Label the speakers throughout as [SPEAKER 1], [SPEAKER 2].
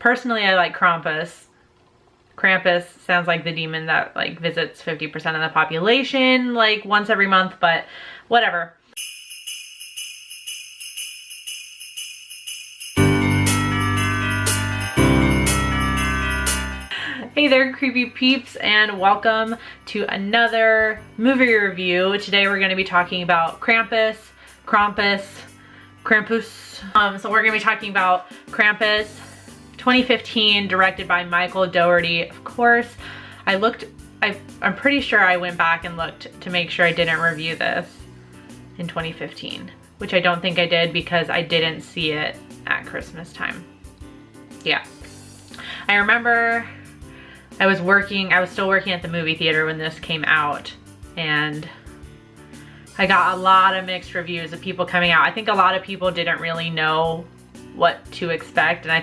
[SPEAKER 1] Personally, I like Krampus. Krampus sounds like the demon that like visits 50% of the population like once every month, but whatever. Hey there, creepy peeps, and welcome to another movie review. Today we're going to be talking about Krampus. So we're going to be talking about Krampus 2015, directed by Michael Dougherty. Of course, I'm pretty sure I went back and looked to make sure I didn't review this in 2015, which I don't think I did because I didn't see it at Christmas time. Yeah. I remember I was still working at the movie theater when this came out, and I got a lot of mixed reviews of people coming out. I think a lot of people didn't really know what to expect, and I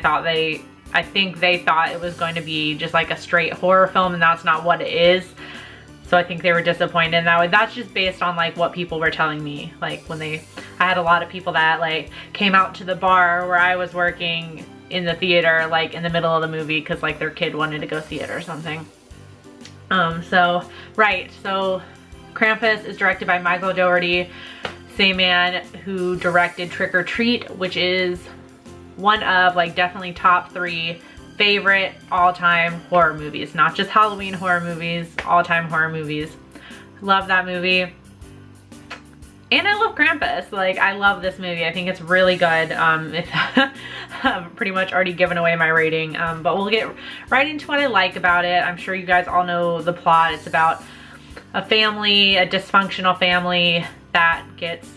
[SPEAKER 1] think they thought it was going to be just like a straight horror film, and that's not what it is. So I think they were disappointed in that way. That's just based on like what people were telling me. Like I had a lot of people that like came out to the bar where I was working in the theater like in the middle of the movie because like their kid wanted to go see it or something. So Krampus is directed by Michael Dougherty, same man who directed Trick or Treat, which is one of like definitely top 3 favorite all-time horror movies. Not just Halloween horror movies, all-time horror movies. Love that movie. And I love Krampus. Like, I love this movie. I think it's really good. I've pretty much already given away my rating, but we'll get right into what I like about it. I'm sure you guys all know the plot. It's about a family, a dysfunctional family that gets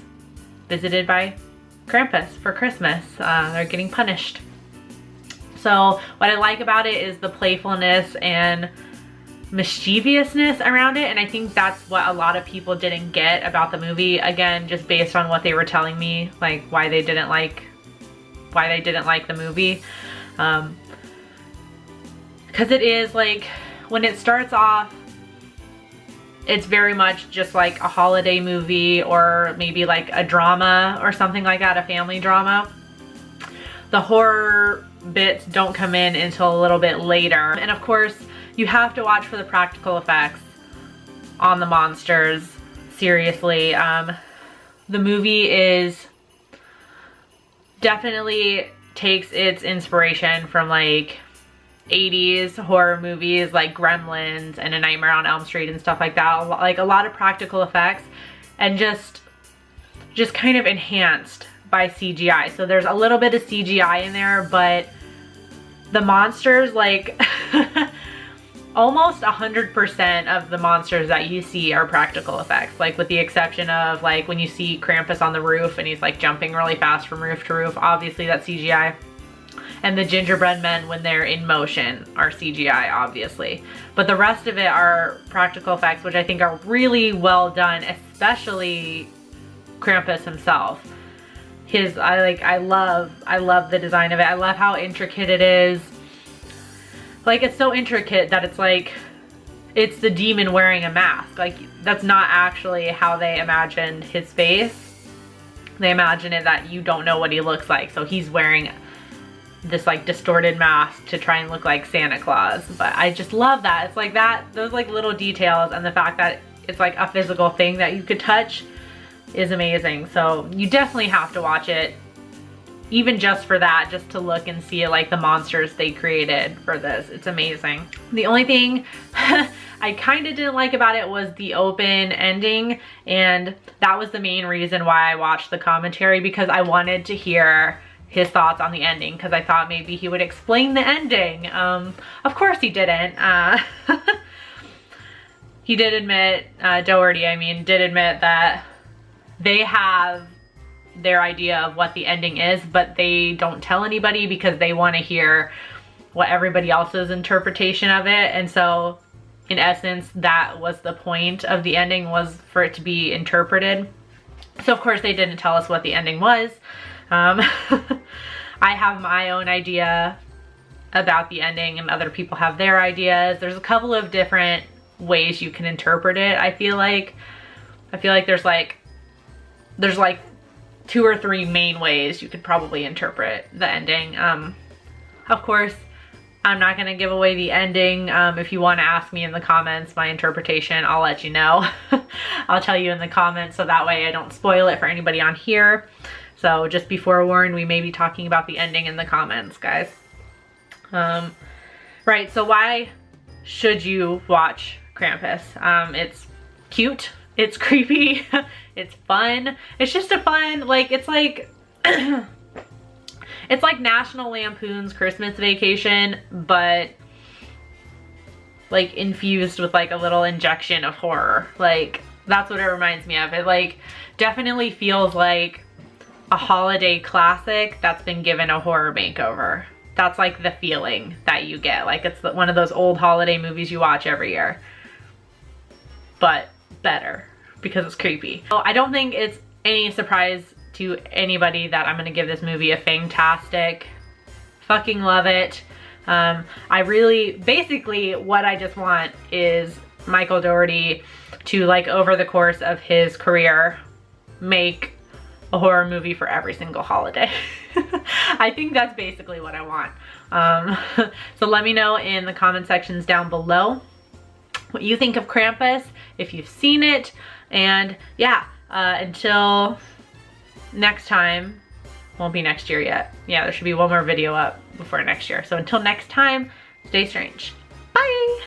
[SPEAKER 1] visited by Krampus for Christmas. They're getting punished. So what I like about it is the playfulness and mischievousness around it, and I think that's what a lot of people didn't get about the movie. Again, just based on what they were telling me, like why they didn't like the movie. Because it is like, when it starts off, it's very much just like a holiday movie or maybe like a drama or something like that, a family drama. The horror bits don't come in until a little bit later. And of course, you have to watch for the practical effects on the monsters. Seriously, the movie is definitely takes its inspiration from like 80s horror movies like Gremlins and A Nightmare on Elm Street and stuff like that. Like a lot of practical effects and just kind of enhanced by CGI. So there's a little bit of CGI in there, but the monsters, like almost 100% of the monsters that you see are practical effects, like with the exception of like when you see Krampus on the roof and he's like jumping really fast from roof to roof, obviously that's CGI. And the gingerbread men when they're in motion are CGI, obviously. But the rest of it are practical effects, which I think are really well done, especially Krampus himself. I love the design of it. I love how intricate it is. Like, it's so intricate that it's like, it's the demon wearing a mask. Like, that's not actually how they imagined his face. They imagine it that you don't know what he looks like. So he's wearing this like distorted mask to try and look like Santa Claus. But I just love that. It's like that, those like little details, and the fact that it's like a physical thing that you could touch is amazing. So you definitely have to watch it, even just for that, just to look and see like the monsters they created for this. It's amazing. The only thing I kind of didn't like about it was the open ending, and that was the main reason why I watched the commentary, because I wanted to hear his thoughts on the ending, because I thought maybe he would explain the ending. Of course he didn't. He did admit, Dougherty, did admit that they have their idea of what the ending is, but they don't tell anybody because they want to hear what everybody else's interpretation of it. And so in essence, that was the point of the ending, was for it to be interpreted. So of course they didn't tell us what the ending was. I have my own idea about the ending, and other people have their ideas. There's a couple of different ways you can interpret it. I feel like there's like 2 or 3 main ways you could probably interpret the ending. Of course, I'm not gonna give away the ending. If you wanna ask me in the comments my interpretation, I'll let you know. I'll tell you in the comments so that way I don't spoil it for anybody on here. So just be forewarned, we may be talking about the ending in the comments, guys. Right, so why should you watch Krampus? It's cute, it's creepy, it's fun. It's just a fun, like, it's like, it's like National Lampoon's Christmas Vacation, but like infused with like a little injection of horror. Like, that's what it reminds me of. It like definitely feels like a holiday classic that's been given a horror makeover. That's like the feeling that you get. Like, it's one of those old holiday movies you watch every year, but better because it's creepy. So I don't think it's any surprise to anybody that I'm gonna give this movie a Fangtastic. Fucking love it. I really, basically what I just want is Michael Dougherty to, like, over the course of his career, make a horror movie for every single holiday. I think that's basically what I want. So let me know in the comment sections down below what you think of Krampus, if you've seen it, and yeah, until next time, won't be next year yet. Yeah, there should be one more video up before next year. So until next time, stay strange. Bye!